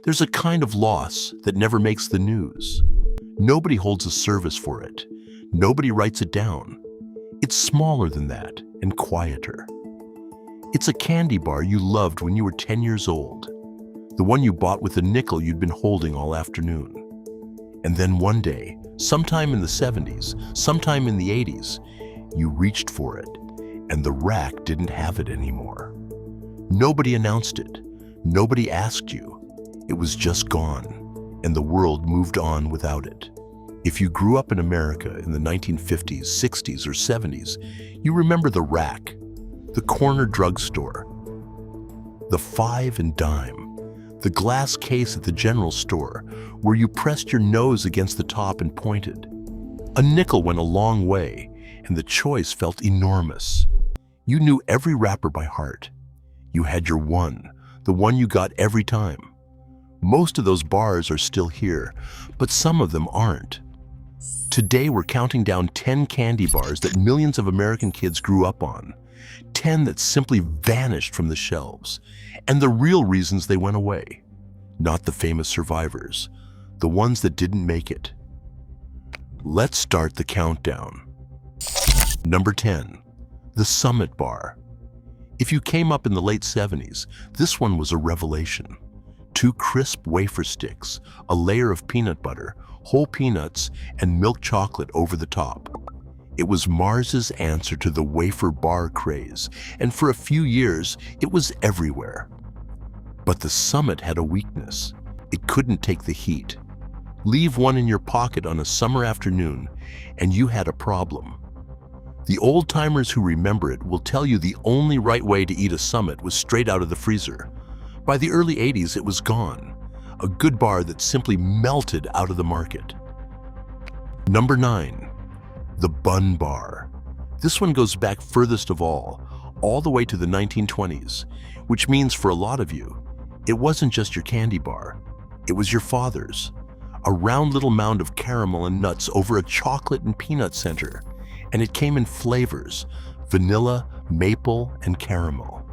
There's a kind of loss that never makes the news. Nobody holds a service for it. Nobody writes it down. It's smaller than that and quieter. It's a candy bar you loved when you were 10 years old. The one you bought with a nickel you'd been holding all afternoon. And then one day, sometime in the 70s, sometime in the 80s, you reached for it, and the rack didn't have it anymore. Nobody announced it. Nobody asked you. It was just gone, and the world moved on without it. If you grew up in America in the 1950s, 60s, or 70s, you remember the rack, the corner drugstore, the 5 and dime, the glass case at the general store where you pressed your nose against the top and pointed. A nickel went a long way, and the choice felt enormous. You knew every wrapper by heart. You had your one, the one you got every time. Most of those bars are still here, but some of them aren't. Today we're counting down 10 candy bars that millions of American kids grew up on. 10 that simply vanished from the shelves, and the real reasons they went away. Not the famous survivors, the ones that didn't make it. Let's start the countdown. Number 10, the Summit Bar. If you came up in the late 70s, this one was a revelation. 2 crisp wafer sticks, a layer of peanut butter, whole peanuts, and milk chocolate over the top. It was Mars's answer to the wafer bar craze, and for a few years, it was everywhere. But the Summit had a weakness. It couldn't take the heat. Leave one in your pocket on a summer afternoon, and you had a problem. The old-timers who remember it will tell you the only right way to eat a Summit was straight out of the freezer. By the early 80s, it was gone. A good bar that simply melted out of the market. Number 9, the Bun Bar. This one goes back furthest of all the way to the 1920s, which means for a lot of you, it wasn't just your candy bar, it was your father's. A round little mound of caramel and nuts over a chocolate and peanut center, and it came in flavors, vanilla, maple, and caramel.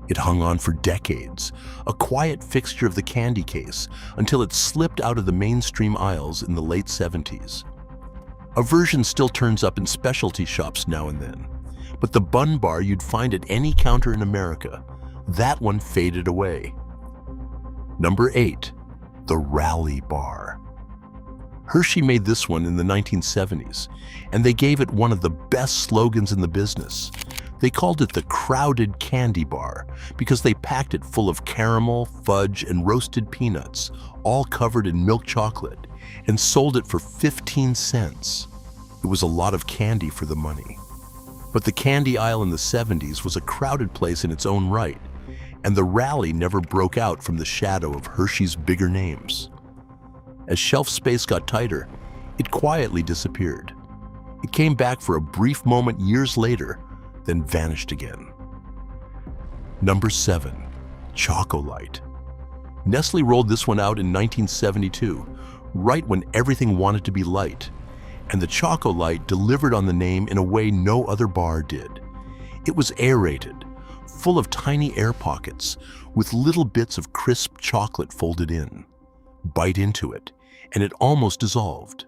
It hung on for decades, a quiet fixture of the candy case, until it slipped out of the mainstream aisles in the late 70s. A version still turns up in specialty shops now and then, but the Bun Bar you'd find at any counter in America, that one faded away. Number 8, the Rally Bar. Hershey made this one in the 1970s, and they gave it one of the best slogans in the business. They called it the crowded candy bar because they packed it full of caramel, fudge, and roasted peanuts, all covered in milk chocolate, and sold it for 15 cents. It was a lot of candy for the money. But the candy aisle in the 70s was a crowded place in its own right, and the Rally never broke out from the shadow of Hershey's bigger names. As shelf space got tighter, it quietly disappeared. It came back for a brief moment years later, then vanished again. Number 7, Choco'Lite. Nestle rolled this one out in 1972, right when everything wanted to be light, and the Choco'Lite delivered on the name in a way no other bar did. It was aerated, full of tiny air pockets, with little bits of crisp chocolate folded in. Bite into it, and it almost dissolved.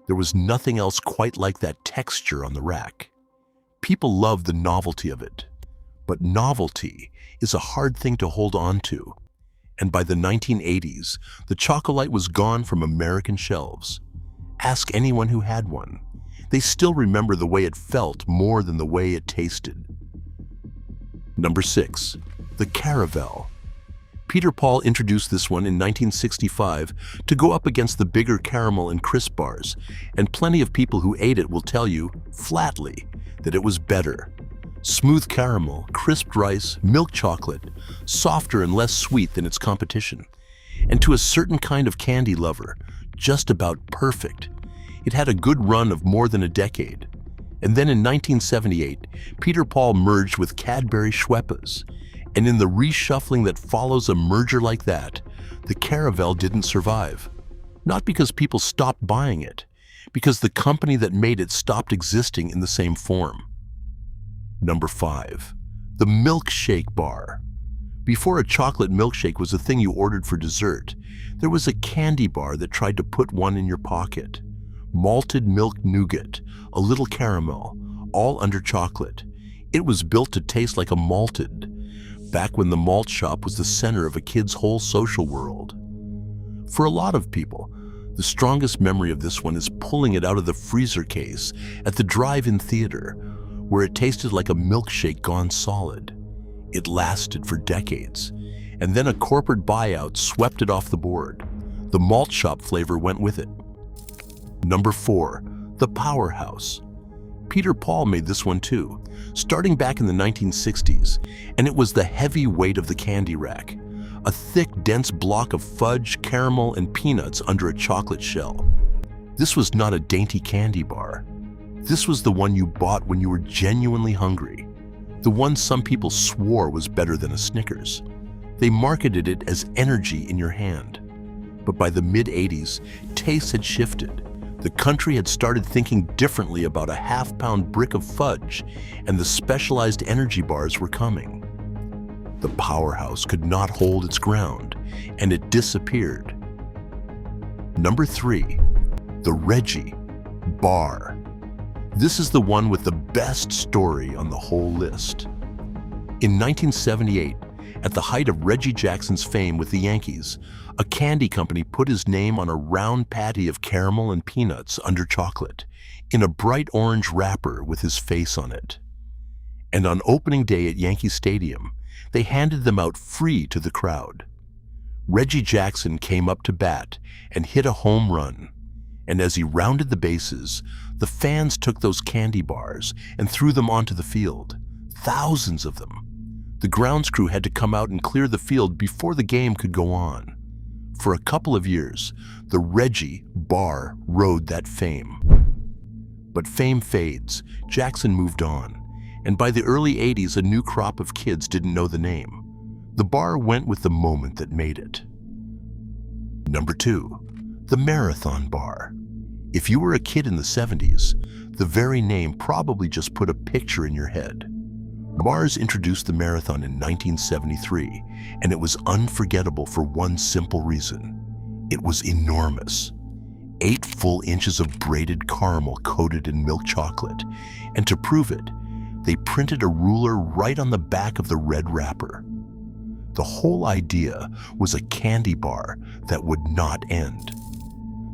There was nothing else quite like that texture on the rack. People loved the novelty of it, but novelty is a hard thing to hold on to. And by the 1980s, the Choco'Lite was gone from American shelves. Ask anyone who had one. They still remember the way it felt more than the way it tasted. Number 6, the Caravelle. Peter Paul introduced this one in 1965 to go up against the bigger caramel and crisp bars, and plenty of people who ate it will tell you, flatly, that it was better. Smooth caramel, crisped rice, milk chocolate, softer and less sweet than its competition. And to a certain kind of candy lover, just about perfect. It had a good run of more than a decade. And then in 1978, Peter Paul merged with Cadbury Schweppes. And in the reshuffling that follows a merger like that, the Caravelle didn't survive. Not because people stopped buying it, because the company that made it stopped existing in the same form. Number 5, the Milkshake Bar. Before a chocolate milkshake was a thing you ordered for dessert, there was a candy bar that tried to put one in your pocket. Malted milk nougat, a little caramel, all under chocolate. It was built to taste like a malted, back when the malt shop was the center of a kid's whole social world. For a lot of people, the strongest memory of this one is pulling it out of the freezer case at the drive-in theater, where it tasted like a milkshake gone solid. It lasted for decades, and then a corporate buyout swept it off the board. The malt shop flavor went with it. Number 4, the PowerHouse. Peter Paul made this one too, starting back in the 1960s, and it was the heavy weight of the candy rack. A thick, dense block of fudge, caramel, and peanuts under a chocolate shell. This was not a dainty candy bar. This was the one you bought when you were genuinely hungry. The one some people swore was better than a Snickers. They marketed it as energy in your hand. But by the mid-'80s, tastes had shifted. The country had started thinking differently about a half-pound brick of fudge, and the specialized energy bars were coming. The PowerHouse could not hold its ground, and it disappeared. Number 3, the Reggie Bar. This is the one with the best story on the whole list. In 1978, at the height of Reggie Jackson's fame with the Yankees, a candy company put his name on a round patty of caramel and peanuts under chocolate, in a bright orange wrapper with his face on it. And on opening day at Yankee Stadium, they handed them out free to the crowd. Reggie Jackson came up to bat and hit a home run. And as he rounded the bases, the fans took those candy bars and threw them onto the field. Thousands of them. The grounds crew had to come out and clear the field before the game could go on. For a couple of years, the Reggie Bar rode that fame. But fame fades. Jackson moved on. And by the early 80s, a new crop of kids didn't know the name. The bar went with the moment that made it. Number 2, the Marathon Bar. If you were a kid in the 70s, the very name probably just put a picture in your head. Mars introduced the marathon in 1973, and it was unforgettable for one simple reason. It was enormous. 8 full inches of braided caramel coated in milk chocolate, and to prove it, they printed a ruler right on the back of the red wrapper. The whole idea was a candy bar that would not end.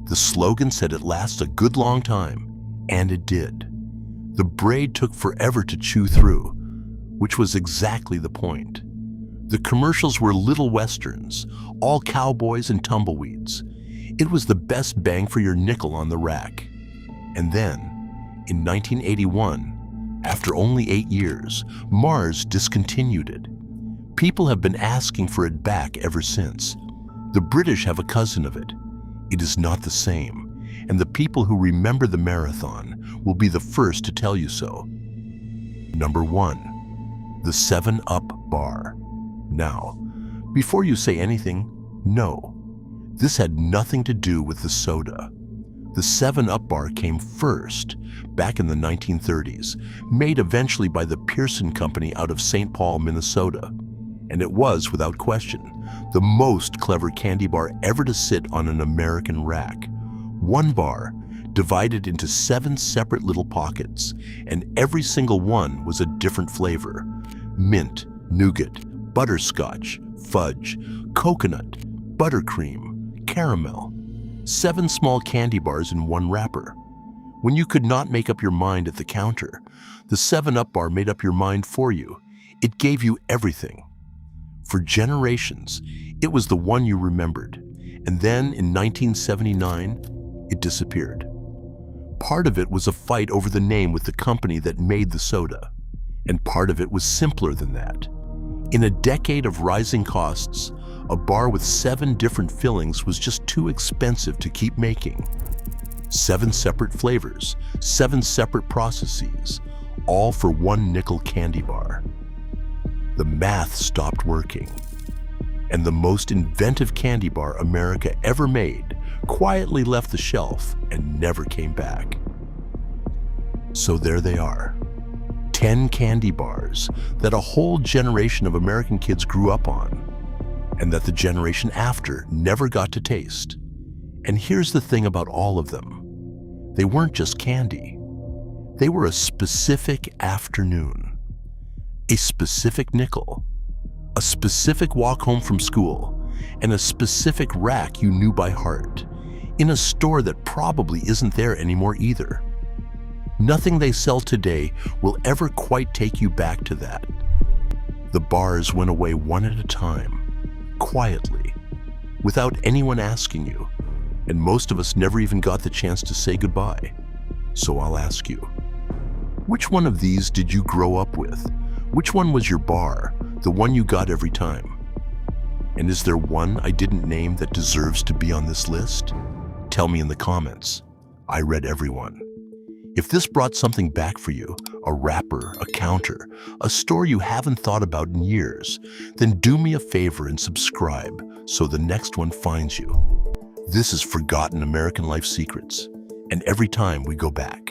The slogan said it lasts a good long time, and it did. The braid took forever to chew through, which was exactly the point. The commercials were little westerns, all cowboys and tumbleweeds. It was the best bang for your nickel on the rack. And then, in 1981, after only 8 years, Mars discontinued it. People have been asking for it back ever since. The British have a cousin of it. It is not the same, and the people who remember the marathon will be the first to tell you so. Number 1, the 7-Up Bar. Now, before you say anything, no. This had nothing to do with the soda. The 7-Up Bar came first, back in the 1930s, made eventually by the Pearson Company out of St. Paul, Minnesota. And it was, without question, the most clever candy bar ever to sit on an American rack. One bar, divided into 7 separate little pockets, and every single one was a different flavor. Mint, nougat, butterscotch, fudge, coconut, buttercream, caramel. 7 small candy bars in one wrapper. When you could not make up your mind at the counter, the 7-Up Bar made up your mind for you. It gave you everything. For generations, it was the one you remembered. And then in 1979, it disappeared. Part of it was a fight over the name with the company that made the soda. And part of it was simpler than that. In a decade of rising costs, a bar with 7 different fillings was just too expensive to keep making. 7 separate flavors, 7 separate processes, all for 1 nickel candy bar. The math stopped working, and the most inventive candy bar America ever made quietly left the shelf and never came back. So there they are. 10 candy bars that a whole generation of American kids grew up on, and that the generation after never got to taste. And here's the thing about all of them. They weren't just candy. They were a specific afternoon, a specific nickel, a specific walk home from school, and a specific rack you knew by heart, in a store that probably isn't there anymore either. Nothing they sell today will ever quite take you back to that. The bars went away one at a time, quietly, without anyone asking you, and most of us never even got the chance to say goodbye. So I'll ask you, which one of these did you grow up with? Which one was your bar, the one you got every time? And is there one I didn't name that deserves to be on this list? Tell me in the comments. I read everyone. If this brought something back for you, a wrapper, a counter, a store you haven't thought about in years, then do me a favor and subscribe so the next one finds you. This is Forgotten American Life Secrets, and every time we go back.